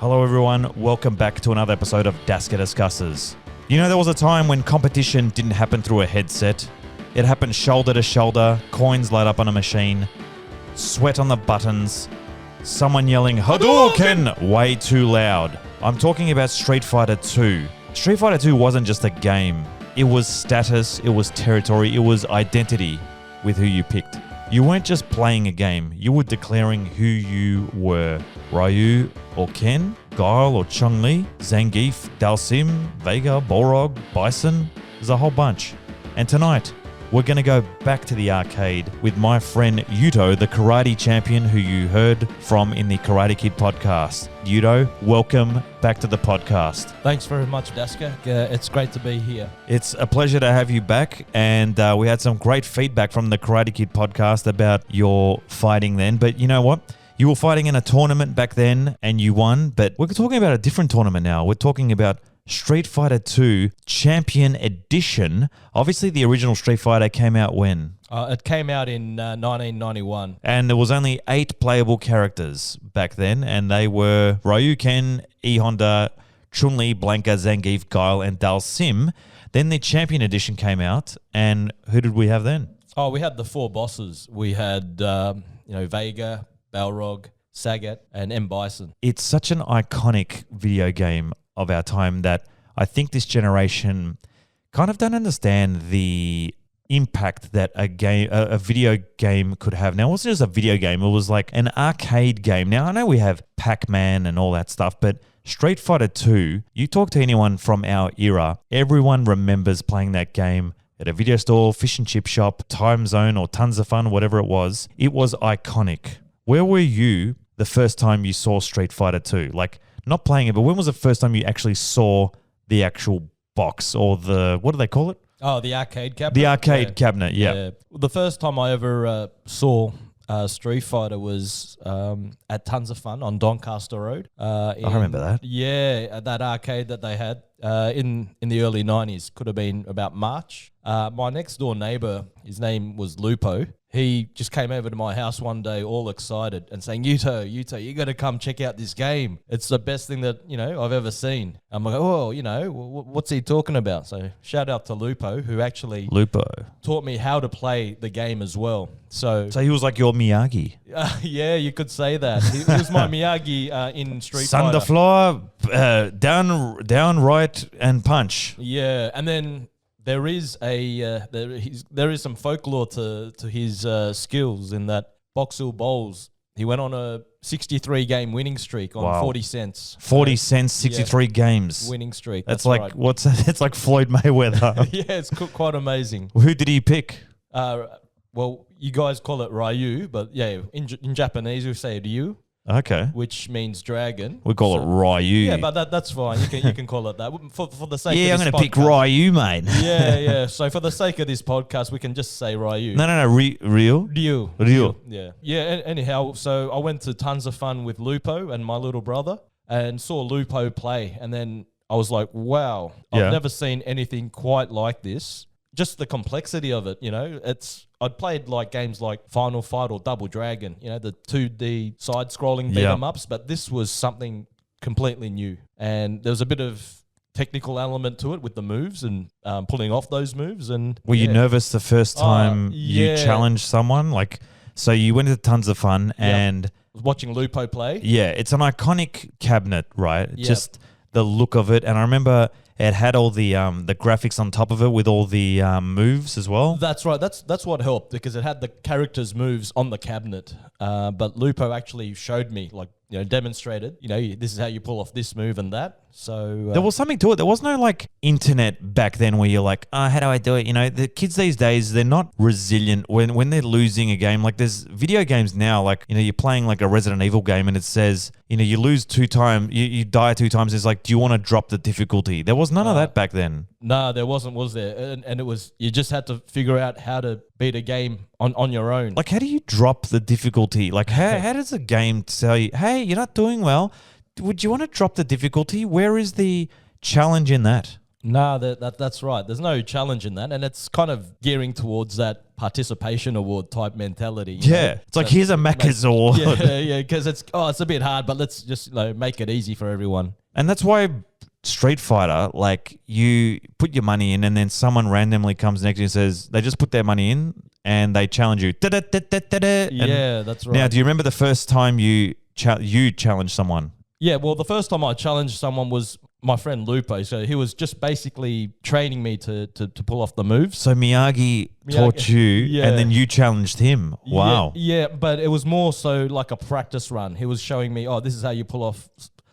Hello everyone, welcome back to another episode of Daska Discusses. You know, there was a time when competition didn't happen through a headset. It happened shoulder to shoulder, coins light up on a machine, sweat on the buttons, someone yelling Hadouken way too loud. I'm talking about Street Fighter 2. Street Fighter 2 wasn't just a game. It was status, it was territory, it was identity with who you picked. You weren't just playing a game, you were declaring who you were. Ryu or Ken, Guile or Chun-Li, Zangief, Dalsim, Vega, Balrog, Bison, there's a whole bunch. And tonight, we're going to go back to the arcade with my friend Yuto, the karate champion who you heard from in the Karate Kid podcast. Yuto, welcome back to the podcast. Thanks very much, Daska. It's great to be here. It's a pleasure to have you back, and we had some great feedback from the Karate Kid podcast about your fighting then. But you know what? You were fighting in a tournament back then, and you won. But we're talking about a different tournament now. We're talking about Street Fighter 2 Champion Edition. Obviously, the original Street Fighter came out when? It came out in 1991. And there was only 8 playable characters back then, and they were Ryu, Ken, E Honda, Chun-Li, Blanka, Zangief, Guile, and Dalsim. Then the Champion Edition came out, and who did we have then? Oh, we had the 4 bosses. We had Vega, Balrog, Sagat, and M. Bison. It's such an iconic video game of our time that I think this generation kind of don't understand the impact that a video game could have. Now, it wasn't just a video game, it was like an arcade game. Now, I know we have Pac-Man and all that stuff, but Street Fighter 2, you talk to anyone from our era, everyone remembers playing that game at a video store, fish and chip shop, Time Zone, or Tons of Fun, whatever it was. It was iconic. Where were you the first time you saw Street Fighter 2? Like, not playing it, but when was the first time you actually saw the actual box or the, what do they call it? Oh, the arcade cabinet? The arcade cabinet, yeah. The first time I ever saw Street Fighter was at Tons of Fun on Doncaster Road. I remember that. Yeah, at that arcade that they had in the early 90s. Could have been about March. My next door neighbor, his name was Lupo. He just came over to my house one day all excited and saying, Yuto, you got to come check out this game. It's the best thing that, I've ever seen. I'm like, what's he talking about? So shout out to Lupo, who actually taught me how to play the game as well. So he was like your Miyagi. Yeah, you could say that. He was my Miyagi in Street Fighter. Thunder floor, down right and punch. Yeah, and then there is some folklore to his skills in that Boxall Bowls. He went on a 63 game winning streak on 40 cents. 40 cents, 63 games. Winning streak. That's like, right. What's that? It's like Floyd Mayweather. Yeah, it's quite amazing. Who did he pick? Well, you guys call it Ryu, but yeah, in Japanese we say Ryu. Okay. Which means dragon. We call it Ryu. Yeah, but that's fine. You can call it that for the sake of this podcast. Yeah, I'm going to pick Ryu, mate. Yeah. So for the sake of this podcast, we can just say Ryu. No. Ryu. Yeah. Anyhow, so I went to Tons of Fun with Lupo and my little brother and saw Lupo play. And then I was like, wow, I've never seen anything quite like this. Just the complexity of it, I'd played like games like Final Fight or Double Dragon, the 2D side-scrolling beat-em-ups, but this was something completely new. And there was a bit of technical element to it with the moves and pulling off those moves. And were you nervous the first time you challenged someone? Like, so you went to Tons of Fun and watching Lupo play. Yeah, it's an iconic cabinet, right? Yep. Just the look of it, and I remember it had all the graphics on top of it with all the moves as well. That's right. That's what helped because it had the characters' moves on the cabinet. But Lupo actually showed me, demonstrated, this is how you pull off this move and that. So there was something to it. There was no internet back then where you're like, how do I do it? The kids these days, they're not resilient when they're losing a game. Like there's video games now, you're playing like a Resident Evil game and it says, you lose 2 times, you die 2 times. It's like, do you want to drop the difficulty? There was none of that back then. No, there wasn't, was there? And it was, you just had to figure out how to beat a game on your own. Like, how do you drop the difficulty? Like, how does a game tell you, hey, you're not doing well? Would you want to drop the difficulty? Where is the challenge in that? Nah, that's right. There's no challenge in that, and it's kind of gearing towards that participation award type mentality. Yeah, it's like here's a Macca's award. Yeah, because it's a bit hard, but let's just make it easy for everyone. And that's why Street Fighter, like you put your money in, and then someone randomly comes next to you and says they just put their money in, and they challenge you. Yeah, that's right. Now, do you remember the first time you challenged someone? Yeah, well, the first time I challenged someone was my friend Lupo. So he was just basically training me to pull off the moves. So Miyagi taught you, and then you challenged him. Wow. Yeah, but it was more so like a practice run. He was showing me, this is how you pull off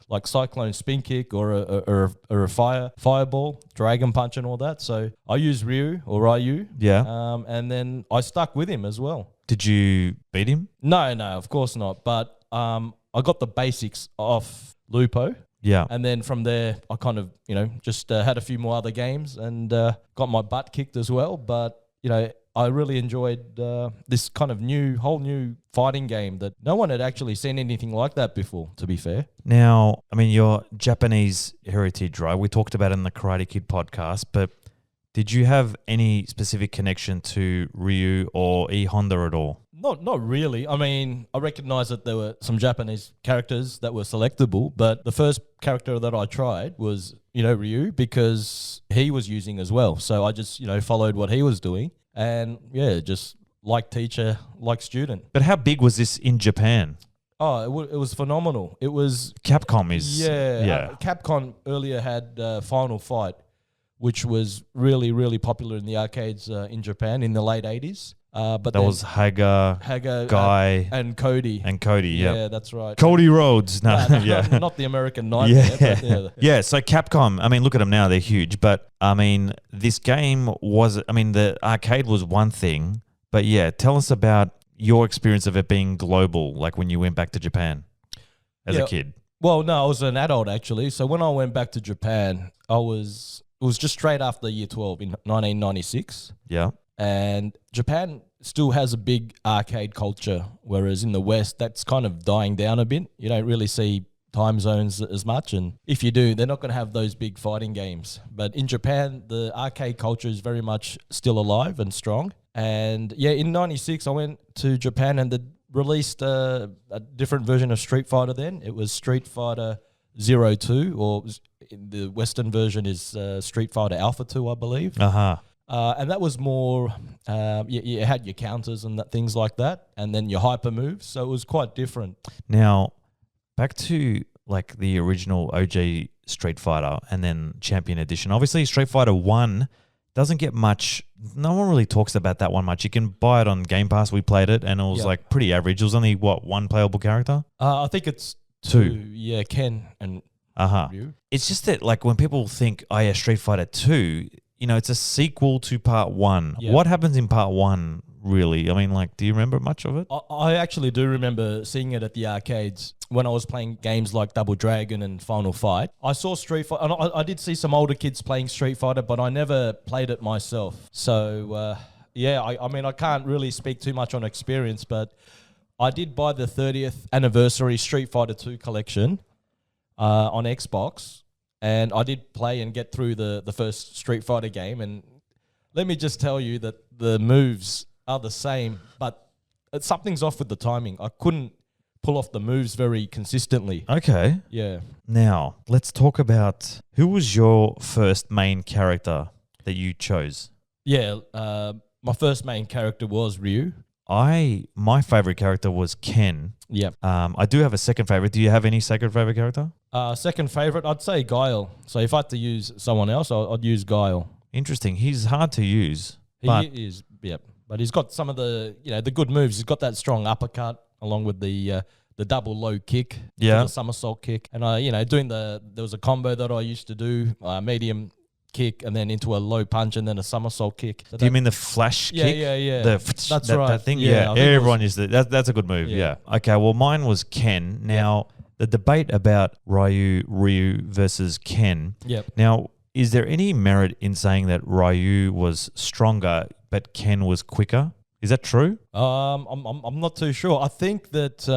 like cyclone spin kick or a fireball, dragon punch and all that. So I used Ryu. Yeah. And then I stuck with him as well. Did you beat him? No, of course not. But I got the basics off Lupo. Yeah. And then from there, I kind of, just had a few more other games and got my butt kicked as well. But, I really enjoyed this kind of whole new fighting game that no one had actually seen anything like that before, to be fair. Now, I mean, your Japanese heritage, right? We talked about it in the Karate Kid podcast, but did you have any specific connection to Ryu or E Honda at all? Not really. I mean, I recognize that there were some Japanese characters that were selectable, but the first character that I tried was, Ryu, because he was using as well. So I just, followed what he was doing. And yeah, just like teacher, like student. But how big was this in Japan? Oh, it was phenomenal. It was Capcom is Capcom earlier had Final Fight, which was really, really popular in the arcades in Japan in the late 80s. But that was Haga, Guy, and Cody. Yeah, that's right. Cody Rhodes. No, not the American Nightmare. Yeah. So Capcom, I mean, look at them now; they're huge. But I mean, this game was. I mean, the arcade was one thing, but yeah, tell us about your experience of it being global, like when you went back to Japan as a kid. Well, no, I was an adult actually. So when I went back to Japan, it was just straight after year 12 in 1996. Yeah. And Japan still has a big arcade culture, whereas in the West, that's kind of dying down a bit. You don't really see time zones as much. And if you do, they're not going to have those big fighting games. But in Japan, the arcade culture is very much still alive and strong. And yeah, in 96, I went to Japan and they released a different version of Street Fighter then. It was Street Fighter 02, or the Western version is Street Fighter Alpha 2, I believe. Uh-huh. And that was more, you had your counters and things like that, and then your hyper moves. So it was quite different. Now, back to like the original OG Street Fighter and then Champion Edition. Obviously, Street Fighter 1 doesn't get much. No one really talks about that one much. You can buy it on Game Pass. We played it, and it was like pretty average. It was only, one playable character? I think it's two. Yeah, Ken and Ryu. It's just that like when people think, oh yeah, Street Fighter 2... it's a sequel to part 1. Yeah. What happens in part 1, really? I mean, like, do you remember much of it? I actually do remember seeing it at the arcades when I was playing games like Double Dragon and Final Fight. I saw Street Fighter, and I did see some older kids playing Street Fighter, but I never played it myself. So, I mean, I can't really speak too much on experience, but I did buy the 30th anniversary Street Fighter 2 collection on Xbox. And I did play and get through the first Street Fighter game. And let me just tell you that the moves are the same, but something's off with the timing. I couldn't pull off the moves very consistently. Okay. Yeah. Now, let's talk about who was your first main character that you chose? Yeah, my first main character was Ryu. My favorite character was Ken. Yep. I do have a second favorite. Do you have any second favorite character? Second favorite, I'd say Guile. So if I had to use someone else, I'd use Guile. Interesting. He's hard to use. He is, yep. But he's got some of the, the good moves. He's got that strong uppercut along with the double low kick, the somersault kick, and there was a combo that I used to do, medium kick and then into a low punch and then a somersault kick. So do you mean the flash kick? Yeah. That's right. That thing? Yeah. Everyone used it. That's a good move. Yeah. Okay, well, mine was Ken. Now, the debate about Ryu versus Ken. Yep. Now, is there any merit in saying that Ryu was stronger but Ken was quicker? Is that true? I'm not too sure. I think that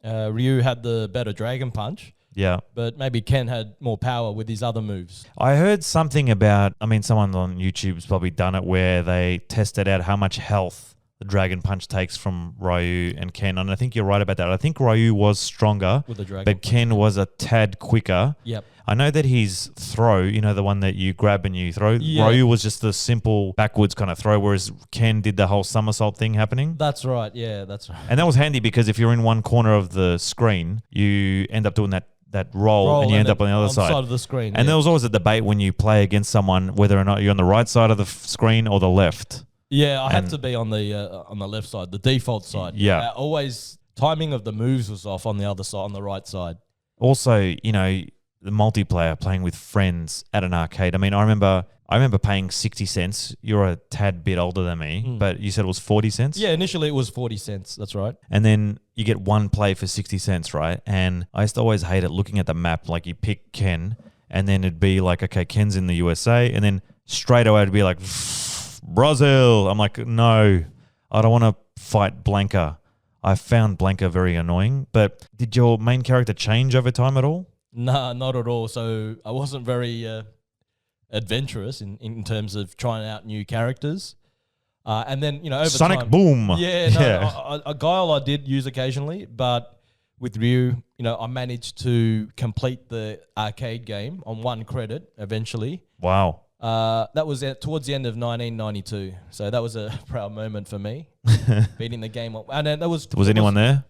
Ryu had the better dragon punch. Yeah. But maybe Ken had more power with his other moves. I heard something about, someone on YouTube's probably done it where they tested out how much health the Dragon Punch takes from Ryu and Ken. And I think you're right about that. I think Ryu was stronger, With the Dragon but Ken was a tad quicker. Yep. I know that his throw, the one that you grab and you throw, Yeah. Ryu was just the simple backwards kind of throw, whereas Ken did the whole somersault thing happening. That's right. Yeah, that's right. And that was handy because if you're in one corner of the screen, you end up doing that roll and you end up on the other side. of the screen. And there was always a debate when you play against someone whether or not you're on the right side of the screen or the left. Yeah, I had to be on the left side, the default side. Yeah. Always timing of the moves was off on the other side, on the right side. Also, the multiplayer playing with friends at an arcade. I remember paying 60 cents. You're a tad bit older than me, but you said it was 40 cents? Yeah, initially it was 40 cents. That's right. And then you get one play for 60 cents, right? And I used to always hate it looking at the map, like you pick Ken, and then it'd be like, okay, Ken's in the USA, and then straight away it'd be like, Brazil. I'm like, no, I don't want to fight Blanca. I found Blanca very annoying. But did your main character change over time at all? Nah, not at all. So I wasn't very adventurous in terms of trying out new characters. And then, over Sonic time, Boom. Yeah, no, a Guile I did use occasionally, but with Ryu, I managed to complete the arcade game on 1 credit eventually. Wow. That was towards the end of 1992. So that was a proud moment for me, beating the game. And then Was anyone there?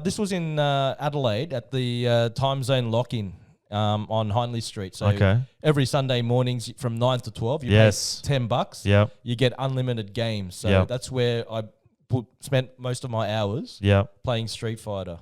This was in Adelaide at the Time Zone Lock-In on Hindley Street. So every Sunday mornings from 9 to 12, you pay $10. Yep. You get unlimited games. So that's where I spent most of my hours playing Street Fighter.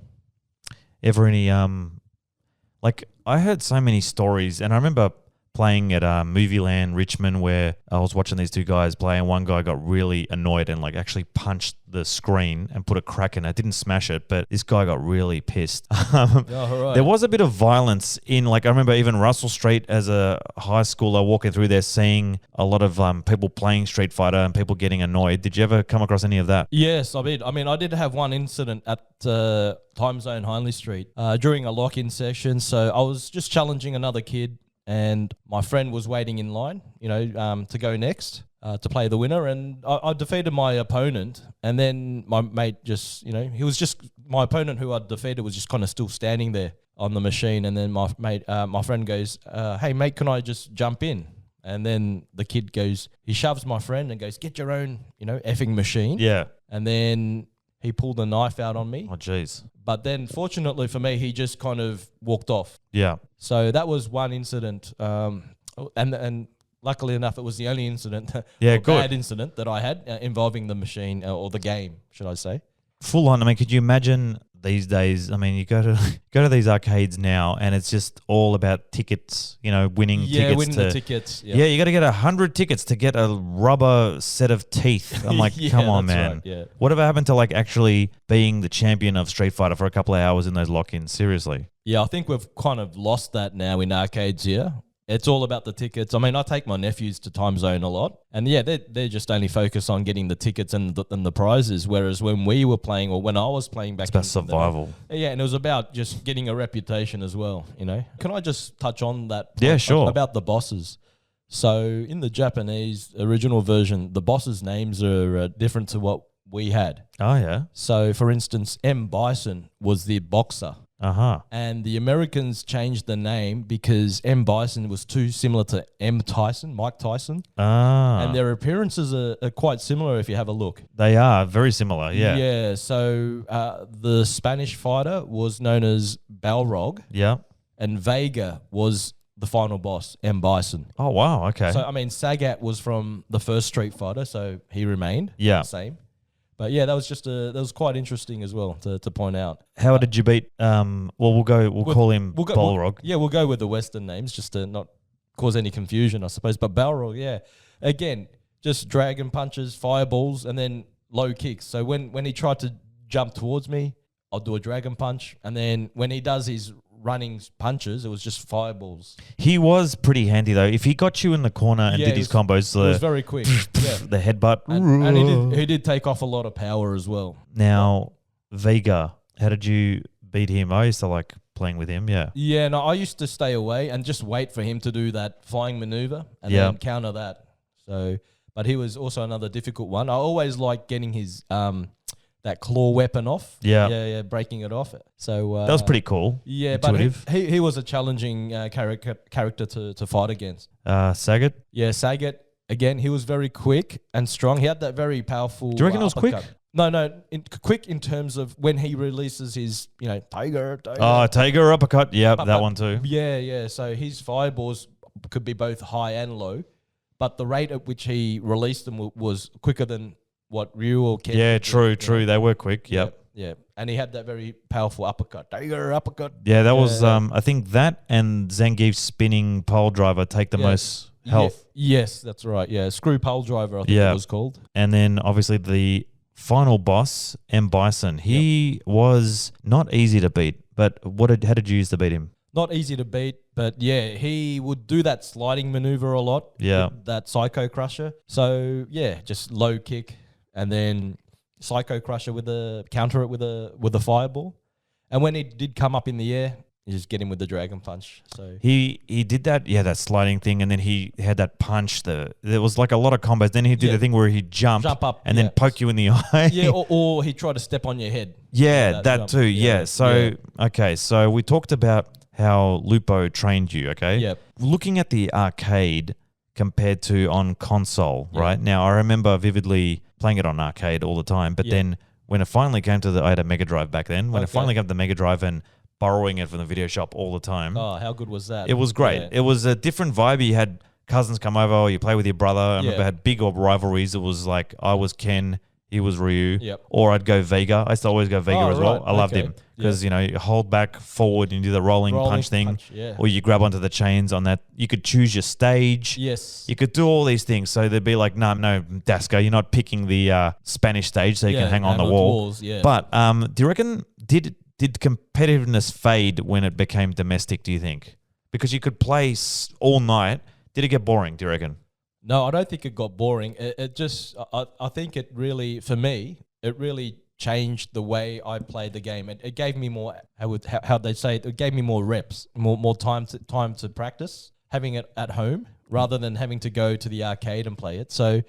Ever any, I heard so many stories, and I remember playing at Movie Land Richmond where I was watching these two guys play, and one guy got really annoyed and actually punched the screen and put a crack in it. Didn't smash it, but this guy got really pissed. There was a bit of violence in, I remember even Russell Street as a high schooler walking through there, seeing a lot of people playing Street Fighter and people getting annoyed. Did you ever come across any of that? Yes, I did. I did have one incident at Time Zone Hindley Street during a lock-in session. So I was just challenging another kid, and my friend was waiting in line, to go next to play the winner. And I defeated my opponent. And then my mate my opponent who I defeated was just kind of still standing there on the machine. And then my friend goes, hey, mate, can I just jump in? And then the kid he shoves my friend and goes, get your own, effing machine. Yeah. And then he pulled a knife out on me. Oh, jeez. But then, fortunately for me, he just kind of walked off. Yeah. So that was one incident, and luckily enough, it was the only incident, bad incident that I had involving the machine or the game, should I say? Full on. Could you imagine these days? You go to these arcades now, and it's just all about tickets. Winning tickets. Yeah, winning the tickets. Yeah, you got to get 100 tickets to get a rubber set of teeth. I'm like, come on, man. Right, yeah. Whatever happened to actually being the champion of Street Fighter for a couple of hours in those lock-ins? Seriously. Yeah, I think we've kind of lost that now in arcades here. It's all about the tickets. I take my nephews to Time Zone a lot, and they're just only focused on getting the tickets and the prizes. Whereas when we were playing, or when I was playing back, it's about survival. And it was about just getting a reputation as well. Can I just touch on that? Yeah, sure. About the bosses. So in the Japanese original version, the bosses' names are different to what we had. Oh yeah. So for instance, M. Bison was the boxer. Uh-huh. And the Americans changed the name because M. Bison was too similar to Mike Tyson. Ah. And their appearances are quite similar if you have a look. They are very similar, yeah. Yeah, so the Spanish fighter was known as Balrog. Yeah. And Vega was the final boss, M. Bison. Oh, wow, okay. So, Sagat was from the first Street Fighter, so he remained the same. But yeah, that was quite interesting as well to point out. How did you beat? We'll call him Balrog. We'll go with the Western names just to not cause any confusion, I suppose. But Balrog, again, just dragon punches, fireballs, and then low kicks. So when he tried to jump towards me, I'll do a dragon punch, and then when he does his running punches, it was just fireballs. He was pretty handy though. If he got you in the corner and did his combos, it was very quick. The headbutt, and he did take off a lot of power as well. Now, Vega, how did you beat him. I used to like playing with him. Yeah. Yeah, no, I used to stay away and just wait for him to do that flying maneuver and Yeah. then counter that. So, but he was also another difficult one. I always like getting his that claw weapon off. Yeah. Yeah, breaking it off. So That was pretty cool. Yeah, Intuitive. but he was a challenging character to fight against. Sagat. Yeah, Sagat, again, he was very quick and strong. He had that very powerful. Do you reckon it was quick? uppercut. No, quick in terms of when he releases his, tiger. Oh, Tiger uppercut. Yep, But- that but- one too. Yeah. So his fireballs could be both high and low, but the rate at which he released them was quicker than what Ryu or Ken. Yeah, did, true. you know? They were quick. Yep. Yeah. And he had that very powerful uppercut. Tiger uppercut. Yeah, that was Yeah. I think that and Zangief's spinning pole driver take the Yeah. most health. Yes, that's right. Yeah, screw pole driver, I think Yeah. it was called. And then obviously the final boss, M. Bison. He was not easy to beat, but how did you use to beat him? Not easy to beat, but yeah, he would do that sliding maneuver a lot. Yeah. with that Psycho Crusher. So yeah, just low kick and then Psycho Crusher with a counter it with a fireball. And when he did come up in the air, you just get him with the Dragon Punch. So He did that, that sliding thing, and then he had that punch. There was like a lot of combos. Then he did Yeah. the thing where he jump up and then poke you in the eye. Yeah, or he tried to step on your head. Yeah, that jump. too. Yeah. So, yeah. okay. So we talked about how Lupo trained you, okay? Yep. Looking at the arcade compared to on console, Yeah. right? Now, I remember vividly playing it on arcade all the time, but Yeah. then when it finally came to I had a Mega Drive back then, when it Okay. finally came to the Mega Drive and borrowing it from the video shop all the time, Oh, how good was that? it was great. Yeah. It was a different vibe. You had cousins come over, or you play with your brother. I remember I had big rivalries. It was like I was Ken, he was Ryu, Yep. or I'd go Vega. I used to always go Vega Oh, as well. right. I loved Okay. him because you hold back forward and do the rolling punch thing, yeah. or you grab onto the chains on that. You could choose your stage. Yes. You could do all these things. So they'd be like, no, Daska, you're not picking the Spanish stage, so you can hang on the wall. walls, yeah. But do you reckon did competitiveness fade when it became domestic? Do you think because you could play all night? Did it get boring? Do you reckon? No, I don't think it got boring. It just, I think it really, for me, it really changed the way I played the game. It gave me more, how they say it gave me more reps, more time to practice, having it at home rather than having to go to the arcade and play it. So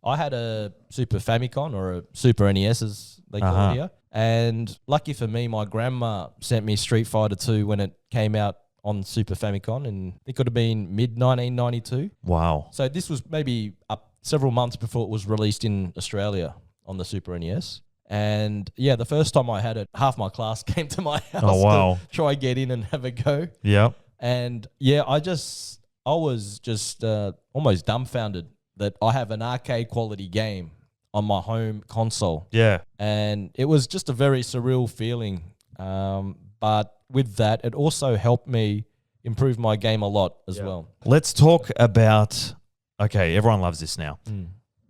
I had a Super Famicom or a Super NES as they call it here. And lucky for me, my grandma sent me Street Fighter 2 when it came out on Super Famicom, and it could have been mid-1992. Wow. So this was maybe up several months before it was released in Australia on the Super NES. And yeah, the first time I had it, half my class came to my house wow. to try get in and have a go. Yep. And yeah, I was just almost dumbfounded that I have an arcade quality game on my home console. Yeah. And it was just a very surreal feeling. But with that, it also helped me improve my game a lot as well. Let's talk about. Okay, everyone loves this now.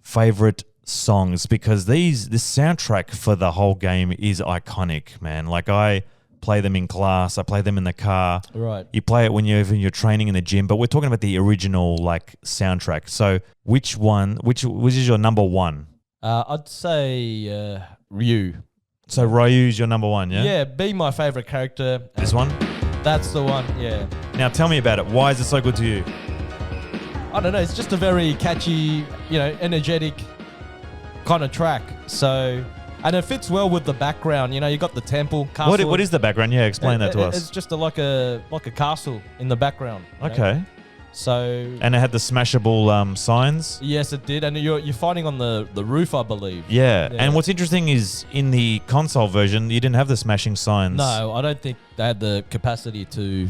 Favorite songs, because this soundtrack for the whole game is iconic, man. Like I play them in class, I play them in the car. Right. You play it when you're training in the gym, but we're talking about the original like soundtrack. So which is your number one? I'd say Ryu. So Ryu's your number one, yeah? Yeah, be my favorite character. This one? That's the one, yeah. Now tell me about it. Why is it so good to you? I don't know, it's just a very catchy, energetic kind of track. So, and it fits well with the background. You got the temple, castle. What is the background? Yeah, explain that to us. It's just like a castle in the background. Okay. So, And it had the smashable signs? yes, it did. And you're fighting on the roof, I believe. Yeah. Yeah. And what's interesting is in the console version, you didn't have the smashing signs. No, I don't think they had the capacity to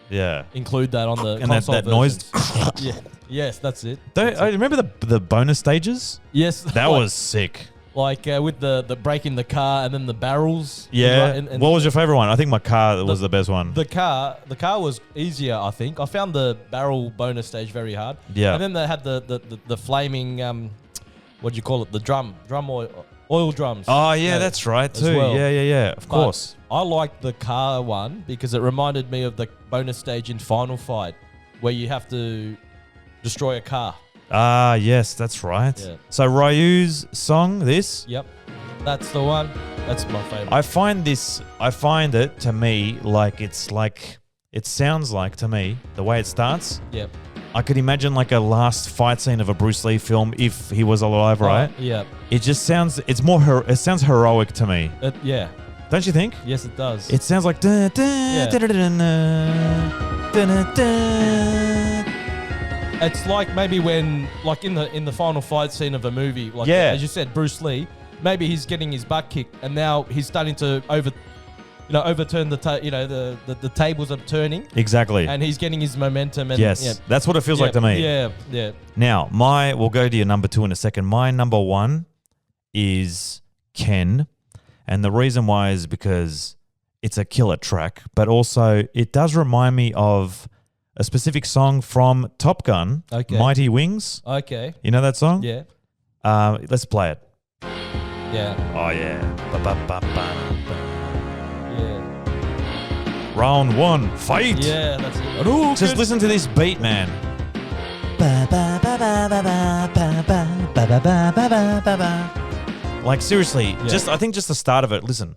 Yeah. include that on the And that console noise. versions. Yeah. Yes, that's it. I remember the bonus stages. Yes. That was sick. like with the breaking the car and then the barrels. Yeah. And What was your favorite one? I think my car was the best one. the car was easier, I think. I found the barrel bonus stage very hard. Yeah. And then they had the flaming what do you call it? The drum oil drums. Oh yeah, that's right as too. well. Yeah. Of But course. I liked the car one because it reminded me of the bonus stage in Final Fight where you have to destroy a car. Ah, yes, that's right. Yeah. So Ryu's song, this. Yep. That's the one. That's my favorite. I find it to me it sounds like to me, the way it starts. Yep. I could imagine like a last fight scene of a Bruce Lee film if he was alive, right? Yeah. It just sounds, it sounds heroic to me. Yeah. Don't you think? Yes, it does. It sounds like It's like maybe when, like in the final fight scene of a movie, like as you said, Bruce Lee, maybe he's getting his butt kicked, and now he's starting to overturn the tables are turning. Exactly. And he's getting his momentum. And, yes, that's what it feels like to me. Yeah. Now, we'll go to your number 2 in a second. My number 1 is Ken, and the reason why is because it's a killer track, but also it does remind me of a specific song from Top Gun, Mighty Wings. Okay. You know that song? Yeah. Let's play it. Yeah. Oh, yeah. Yeah. Round 1, fight. Yeah, that's it. Just listen to this beat, man. Like, seriously, I think just the start of it. Listen.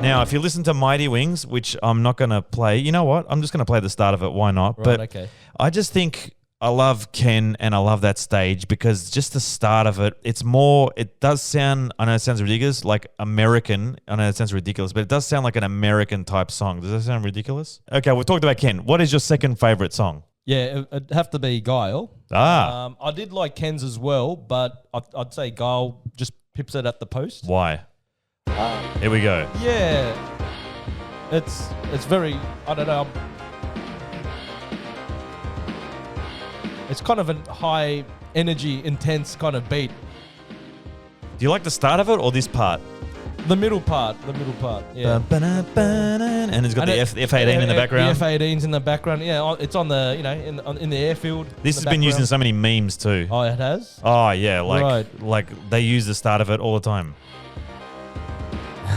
Now, if you listen to Mighty Wings, which I'm not going to play, you know what? I'm just going to play the start of it. Why not? Right, but okay. I just think I love Ken and I love that stage because just the start of it, it does sound, I know it sounds ridiculous, like American. I know it sounds ridiculous, but it does sound like an American type song. Does that sound ridiculous? Okay, we've talked about Ken. What is your second favorite song? Yeah, it'd have to be Guile. I did like Ken's as well, but I'd say Guile just pips it at the post. Why? Here we go. Yeah. It's very, I don't know. It's kind of a high energy, intense kind of beat. Do you like the start of it or this part? The middle part, yeah. And it's got the F-18 in the background. The F-18's in the background. Yeah, it's on the, in the airfield. This has been used in so many memes too. Oh, it has? Oh, yeah. Like they use the start of it all the time.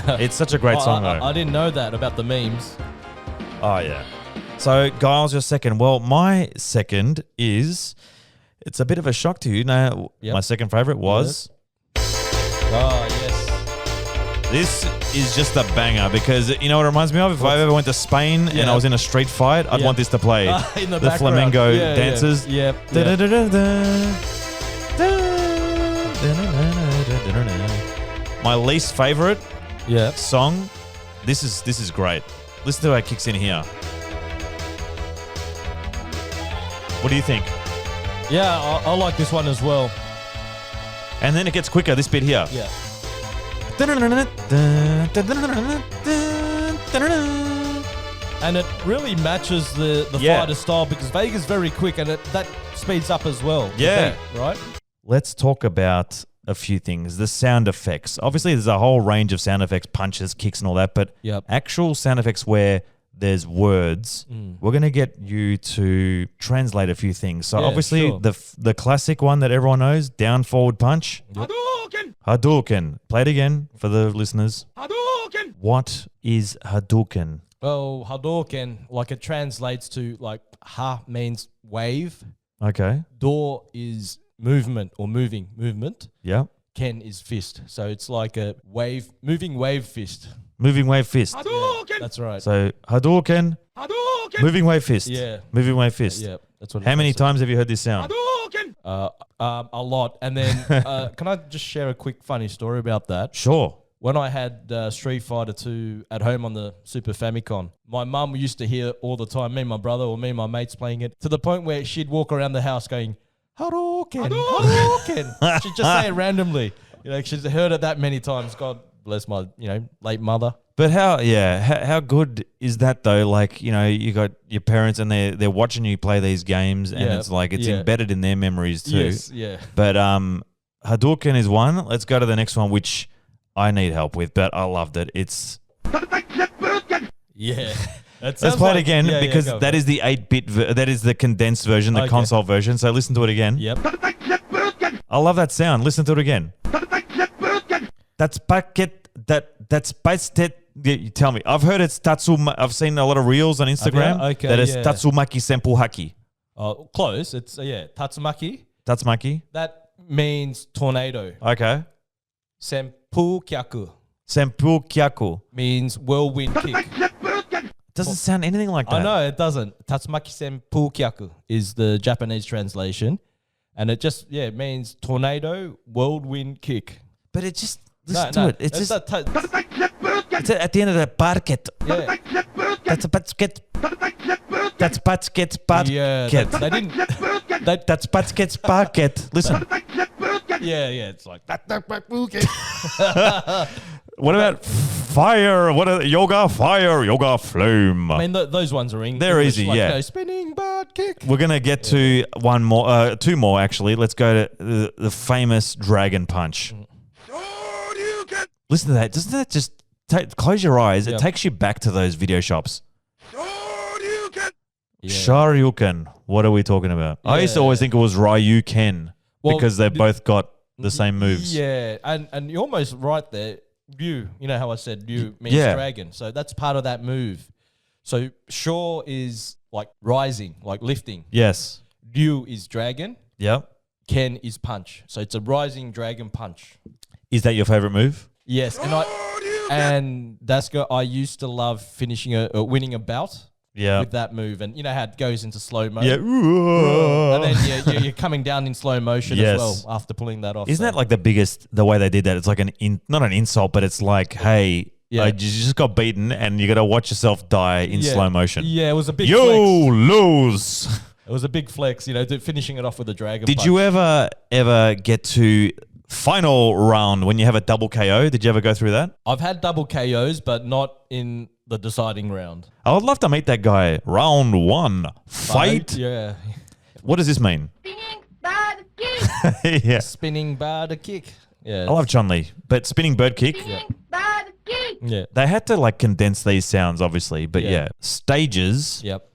It's such a great song, though. I didn't know that about the memes. Oh, yeah. So, Giles, your second. Well, my second is, it's a bit of a shock to you. Now, my second favorite was... Oh, yes. This is just a banger because, you know what it reminds me of? If I ever went to Spain and I was in a street fight, I'd want this to play. In the flamenco dances. Yep. My least favorite song, this is great. Listen to how it kicks in here. What do you think? Yeah, I like this one as well. And then it gets quicker, this bit here. Yeah. And it really matches the fighter style because Vega's very quick and that speeds up as well. Yeah. Beat, right? Let's talk about a few things. The sound effects. Obviously, there's a whole range of sound effects, punches, kicks and all that, but actual sound effects where there's words, we're going to get you to translate a few things. So obviously, the classic one that everyone knows, down, forward, punch. Hadouken! Hadouken. Play it again for the listeners. Hadouken! What is Hadouken? Well, Hadouken, like it translates to like ha means wave. Okay. Do is movement or movement. Yeah. Ken is fist. So it's like a moving wave fist. Moving wave fist. Hadouken! Yeah, that's right. So Hadouken. Hadouken! Moving wave fist. Yeah. Moving wave fist. Yeah. That's what. How many times have you heard this sound? Hadouken! A lot. And then can I just share a quick funny story about that? Sure. When I had Street Fighter 2 at home on the Super Famicom, my mum used to hear all the time, me and my brother or me and my mates playing it, to the point where she'd walk around the house going, Hadouken, Hadouken. She'd just say it randomly. She's heard it that many times. God bless my, late mother. But how good is that though? Like, you got your parents and they're watching you play these games and it's like it's embedded in their memories too. Yes, yeah. But Hadouken is one. Let's go to the next one, which I need help with, but I loved it. It's... Yeah. Let's play it again because that is the 8-bit, that is the condensed version, the console version. So listen to it again. Yep. I love that sound. Listen to it again. That's packet, that's basted. You tell me. I've heard it's Tatsumaki. I've seen a lot of reels on Instagram that is Tatsumaki Senpu Haki. Oh, close. It's, Tatsumaki. Tatsumaki. That means tornado. Okay. Senpukyaku Senpukyaku. means whirlwind kick. Doesn't sound anything like that. I know, it doesn't. Tatsumaki senpukyaku is the Japanese translation. And it just, it means tornado, whirlwind kick. But it just, listen to it. It's just, it's at the end of the barket. Yeah. That's a basket. That's basket. Yeah, Basket. they didn't. That's basket. Basket. Listen. Yeah, it's like What about fire? What are yoga? Fire, yoga, flame. I mean, those ones are English. They're easy, like, yeah. You know, spinning bird kick. We're gonna get to one more, two more actually. Let's go to the famous dragon punch. Listen to that. Doesn't that just close your eyes? It takes you back to those video shops. Yeah. Shoryuken. What are we talking about? I used to always think it was Ryuken because they both got the same moves. Yeah, and you're almost right there. Ryu, you know how I said Ryu means dragon. So that's part of that move. So Shor is like rising, like lifting. Yes. Ryu is dragon. Yep. Ken is punch. So it's a rising dragon punch. Is that your favorite move? Yes, and Daska, I used to love finishing winning a bout. Yeah. With that move, and you know how it goes into slow mo. Yeah. And then you're coming down in slow motion as well after pulling that off. Isn't that like the way they did that? It's like not an insult, but it's like, hey, you just got beaten and you got to watch yourself die in slow motion. Yeah, it was a big You flex. lose. It was a big flex, finishing it off with a dragon Did punch. you ever get to final round when you have a double KO? Did you ever go through that? I've had double KOs, but not in the deciding round. I would love to meet that guy. Round one, fight. Yeah. What does this mean? Spinning bird kick. Yeah. Spinning bird kick. Yeah. I love Chun-Li, but spinning bird kick. Spinning bird kick. Yeah. They had to like condense these sounds, obviously, but yeah. Stages. Yep.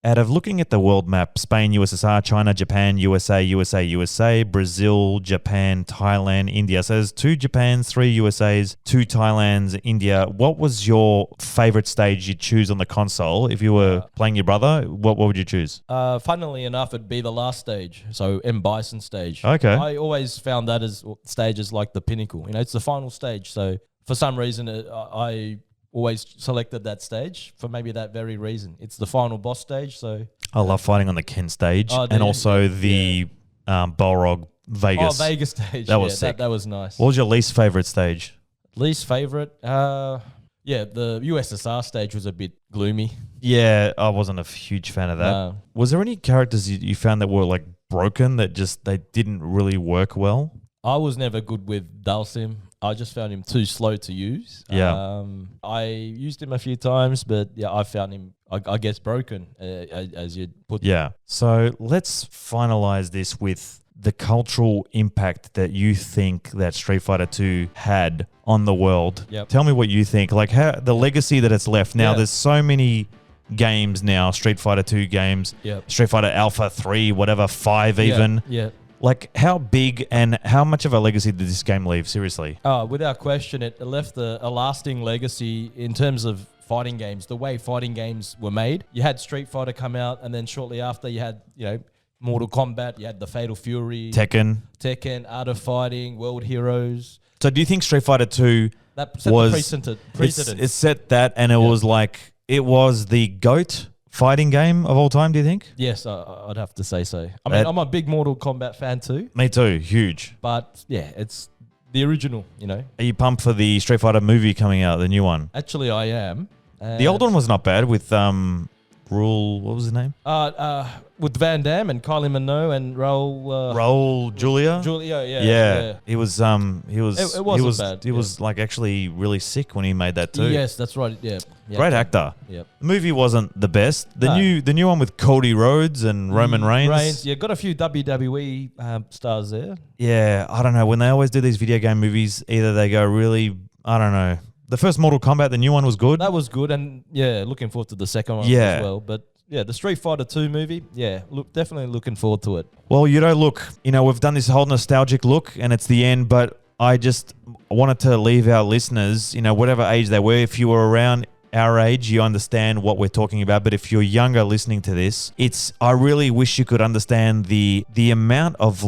Out of looking at the world map, Spain, USSR, China, Japan, USA, Brazil, Japan, Thailand, India. So there's 2 Japans, 3 USAs, 2 Thailands, India. What was your favorite stage you'd choose on the console if you were playing your brother? What would you choose? Funnily enough, it'd be the last stage. So M. Bison stage. Okay. I always found that as stages like the pinnacle. It's the final stage. So for some reason, I always selected that stage for maybe that very reason. It's the final boss stage, so... I love fighting on the Ken stage and also the Balrog Vegas. Oh, Vegas stage. That was sick. That was nice. What was your least favorite stage? Least favorite? The USSR stage was a bit gloomy. Yeah, I wasn't a huge fan of that. No. Was there any characters you found that were like broken that just they didn't really work well? I was never good with Dalsim. I just found him too slow to use. Yeah. I used him a few times, but I found him, I guess, broken, as you'd put. Yeah. So let's finalize this with the cultural impact that you think that Street Fighter 2 had on the world. Yep. Tell me what you think. Like how the legacy that it's left now. There's so many games now, Street Fighter 2 games, Street Fighter Alpha 3, whatever, 5 even. Yeah. Like, how big and how much of a legacy did this game leave? Seriously. Without question, it left a lasting legacy in terms of fighting games, the way fighting games were made. You had Street Fighter come out, and then shortly after you had, Mortal Kombat, you had the Fatal Fury, Tekken, Art of Fighting, World Heroes. So do you think Street Fighter 2 that set the precedent? It set that, and it was like, it was the GOAT fighting game of all time, do you think? Yes, I'd have to say so. I mean, I'm a big Mortal Kombat fan too. Me too, huge. But yeah, it's the original, Are you pumped for the Street Fighter movie coming out, the new one? Actually, I am. The old one was not bad with Rule, what was his name? With Van Damme and Kylie Minogue and Raul Julia. Yeah. He was bad. He was like actually really sick when he made that too. Yes, that's right. Yeah. Great actor. Yep. The movie wasn't the best. The new one with Cody Rhodes and Roman Reigns. Yeah, got a few WWE stars there. Yeah, I don't know. When they always do these video game movies, either they go really, I don't know. The first Mortal Kombat, the new one was good. That was good, and looking forward to the second one as well. But yeah, the Street Fighter 2 movie, definitely looking forward to it. Well, look, we've done this whole nostalgic look, and it's the end, but I just wanted to leave our listeners, whatever age they were, if you were around our age, you understand what we're talking about. But if you're younger listening to this, I really wish you could understand the amount of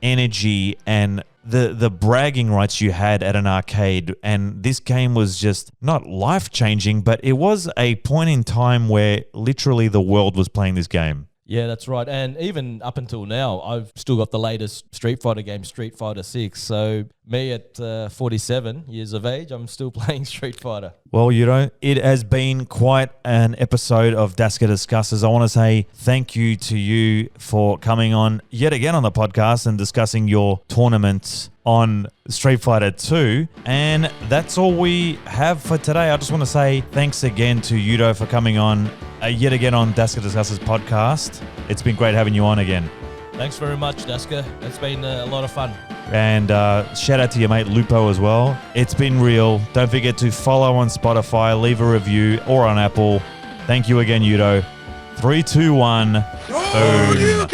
energy and the bragging rights you had at an arcade. And this game was just not life-changing, but it was a point in time where literally the world was playing this game. Yeah, that's right. And even up until now, I've still got the latest Street Fighter game, Street Fighter 6. So me at 47 years of age, I'm still playing Street Fighter. Well, Yuto, it has been quite an episode of Daska Discusses. I want to say thank you to you for coming on yet again on the podcast and discussing your tournament on Street Fighter 2. And that's all we have for today. I just want to say thanks again to Yuto for coming on yet again on Daska Discusses podcast. It's been great having you on again. Thanks very much, Daska. It's been a lot of fun. And shout out to your mate Lupo as well. It's been real. Don't forget to follow on Spotify, leave a review, or on Apple. Thank you again, Yuto. 3, 2, 1. Boom.